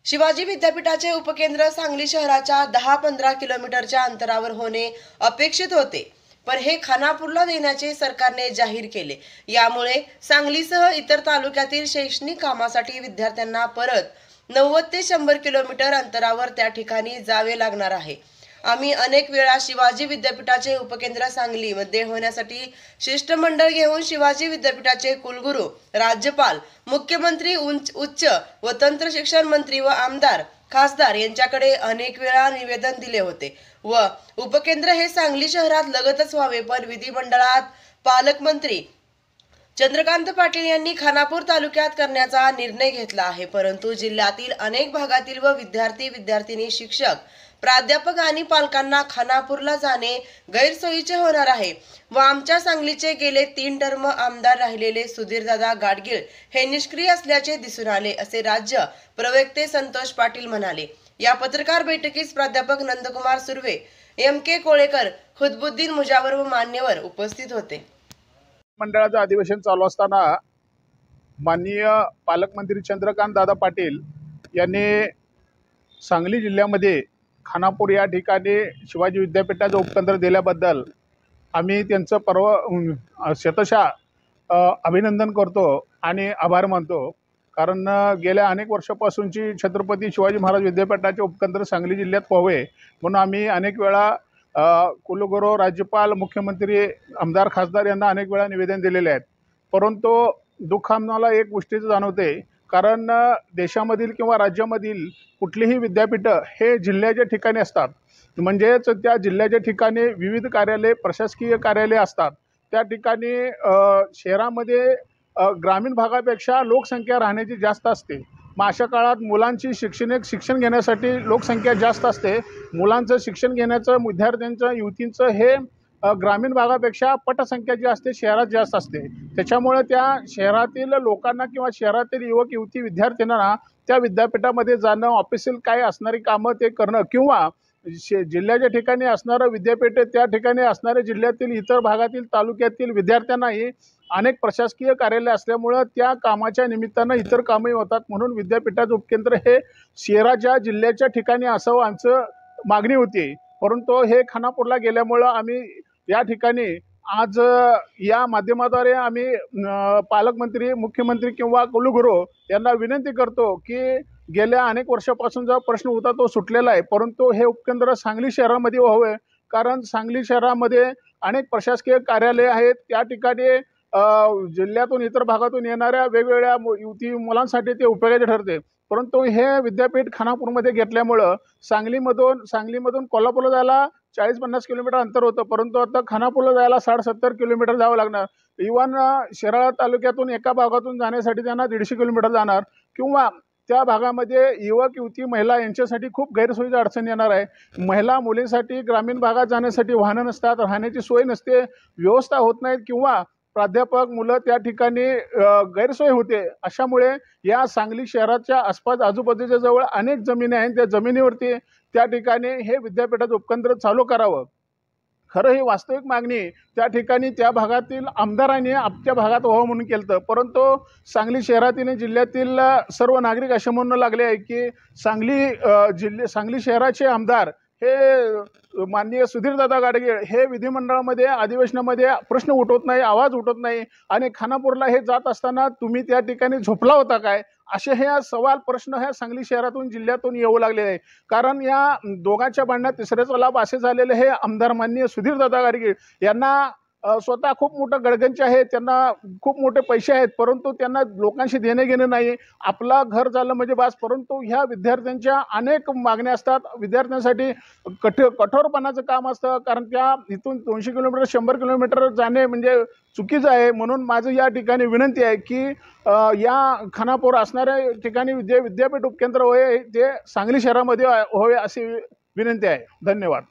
शिवाजी विद्यापीठाचे उपकेंद्र सांगली शहराच्या 10-15 किलोमीटरच्या अंतरावर होणे अपेक्षित होते, पण हे खानापूरला देण्याचे सरकारने जाहीर केले। यामुळे सांगलीसह इतर तालुक्यातील शैक्षणिक कामासाठी विद्यार्थ्यांना परत 90 ते 100 किलोमीटर अंतरावर त्या ठिकाणी जावे लागणार आहे। आम्ही अनेक वेळा शिवाजी विद्यापीठाचे उपकेंद्र सांगलीमध्ये होण्यासाठी शिष्टमंडळ घेऊन शिवाजी विद्यापीठाचे कुलगुरू, राज्यपाल, मुख्यमंत्री, उच्च व तंत्र शिक्षण मंत्री व आमदार, खासदार यांच्याकडे अनेक वेळा निवेदन दिले होते व उपकेंद्र हे सांगली शहरात लगतच व्हावे, पण विधिमंडळात पालकमंत्री चंद्रकांत पाटील यांनी खानापूर तालुक्यात करण्याचा निर्णय घेतला आहे। परंतु जिल्ह्यातील अनेक भागातील व विद्यार्थी, शिक्षक, प्राध्यापक आणि पालकांना खानापूरला जाणे गैरसोयीचे होणार आहे व आमच्या सांगलीचे गेले 3 टर्म आमदार राहिलेले सुधीरदादा गाडगीळ हे निष्क्रिय असल्याचे दिसून आले, असे राज्य प्रवक्ते संतोष पाटील म्हणाले। या पत्रकार बैठकीस प्राध्यापक नंदकुमार सुर्वे, एम.के. कोळेकर, खुतबुद्दीन मुजावर व मान्यवर उपस्थित होते। मंडळाचं अधिवेशन चालू असताना माननीय पालकमंत्री चंद्रकांत दादा पाटील यांनी सांगली जिल्ह्यामध्ये खानापूर या ठिकाणी शिवाजी विद्यापीठाचं उपकेंद्र दिल्याबद्दल आम्ही त्यांचं शतशः अभिनंदन करतो आणि आभार मानतो। कारण गेल्या अनेक वर्षापासूनची छत्रपती शिवाजी महाराज विद्यापीठाचे उपकेंद्र सांगली जिल्ह्यात व्हावे म्हणून आम्ही अनेक वेळा कुलगुरू, राज्यपाल, मुख्यमंत्री, आमदार, खासदार यांना अनेक वेळा निवेदन दिलेले आहेत। परंतु दुःख आम्हाला एक गोष्टीचं जाणवते, कारण देशामधील किंवा राज्यामधील कुठलीही विद्यापीठं हे जिल्ह्याच्या ठिकाणी असतात, म्हणजेच त्या जिल्ह्याच्या ठिकाणी विविध कार्यालय, प्रशासकीय कार्यालय असतात। त्या ठिकाणी शहरामध्ये ग्रामीण भागापेक्षा लोकसंख्या राहण्याची जास्त असते। मग अशा काळात मुलांची शिक्षण घेण्यासाठी लोकसंख्या जास्त असते। मुलांचं शिक्षण घेण्याचं, विद्यार्थ्यांचं, युवतींचं हे ग्रामीण भागापेक्षा पटसंख्या जी असते शहरात जास्त असते। त्याच्यामुळे त्या शहरातील लोकांना किंवा शहरातील युवक युवती विद्यार्थ्यांना त्या विद्यापीठामध्ये जाणं, ऑफिशियल काय असणारी कामं ते करणं किंवा जिल्ह्याच्या ठिकाणी असणारं विद्यापीठ त्या ठिकाणी असणाऱ्या जिल्ह्यातील इतर भागातील तालुक्यातील विद्यार्थ्यांनाही अनेक प्रशासकीय कार्यालय असल्यामुळं त्या कामाच्या निमित्तानं इतर कामही होतात, म्हणून विद्यापीठाचं उपकेंद्र हे शहराच्या जिल्ह्याच्या ठिकाणी असावं आमचं मागणी होती। परंतु हे खानापूरला गेल्यामुळं आम्ही या ठिकाणी आज या माध्यमाद्वारे आम्ही पालकमंत्री, मुख्यमंत्री किंवा कुलगुरू यांना विनंती करतो की गेल्या अनेक वर्षापासून जो प्रश्न होता तो सुटलेला आहे, परंतु हे उपकेंद्र सांगली शहरामध्ये व्हावे। कारण सांगली शहरामध्ये अनेक प्रशासकीय कार्यालय आहेत, त्या ठिकाणी जिल्ह्यातून इतर भागातून येणाऱ्या वेगवेगळ्या युवती मुलांसाठी ते उपयोगाचे ठरते। परंतु हे विद्यापीठ खानापूरमध्ये घेतल्यामुळं सांगलीमधून कोल्हापूरला जायला 40-50 किलोमीटर अंतर होतं, परंतु आता खानापूरला जायला 60-70 किलोमीटर जावं लागणार। इव्हन शिराळा तालुक्यातून एका भागातून जाण्यासाठी त्यांना 150 किलोमीटर जाणार किंवा त्या भागामध्ये युवक युवती, महिला यांच्यासाठी खूप गैरसोयीची अडचण येणार आहे। महिला मुलींसाठी ग्रामीण भागात जाण्यासाठी वाहनं नसतात, राहण्याची सोय नसते, व्यवस्था होत नाहीत किंवा प्राध्यापक, मुलं त्या ठिकाणी गैरसोय होते। अशामुळे या सांगली शहराच्या आसपास आजूबाजूच्या जवळ अनेक जमिनी आहेत, त्या जमिनीवरती त्या ठिकाणी हे विद्यापीठाचं उपकेंद्र चालू करावं। खरं ही वास्तविक मागणी त्या ठिकाणी त्या भागातील आमदारांनी आमच्या भागात व्हावं म्हणून केलं, परंतु सांगली शहरातील जिल्ह्यातील सर्व नागरिक असे म्हणू लागले आहे की सांगली शहराचे आमदार हे माननीय सुधीरदादा गाडगीळ हे विधिमंडळामध्ये अधिवेशनामध्ये प्रश्न उठवत नाही, आवाज उठवत नाही आणि खानापूरला हे जात असताना तुम्ही त्या ठिकाणी झोपला होता काय, असे हे प्रश्न ह्या सांगली शहरातून, जिल्ह्यातून येऊ लागले आहे। कारण या दोघांच्या भांडणात तिसऱ्याचा लाभ असे झालेले हे आमदार माननीय सुधीरदादा गाडगीळ यांना स्वतः खूप मोठं गडगंच आहे, त्यांना खूप मोठे पैसे आहेत, परंतु त्यांना लोकांशी देणे घेणं नाही, आपला घर झालं म्हणजे बस। परंतु ह्या विद्यार्थ्यांच्या अनेक मागण्या असतात, विद्यार्थ्यांसाठी कठोरपणाचं काम असतं, कारण त्या इथून 200 किलोमीटर 100 किलोमीटर जाणे म्हणजे चुकीचं आहे। म्हणून माझं या ठिकाणी विनंती आहे की या खानापूर असणाऱ्या ठिकाणी जे विद्यापीठ उपकेंद्र होय ते सांगली शहरामध्ये होय अशी विनंती आहे। धन्यवाद।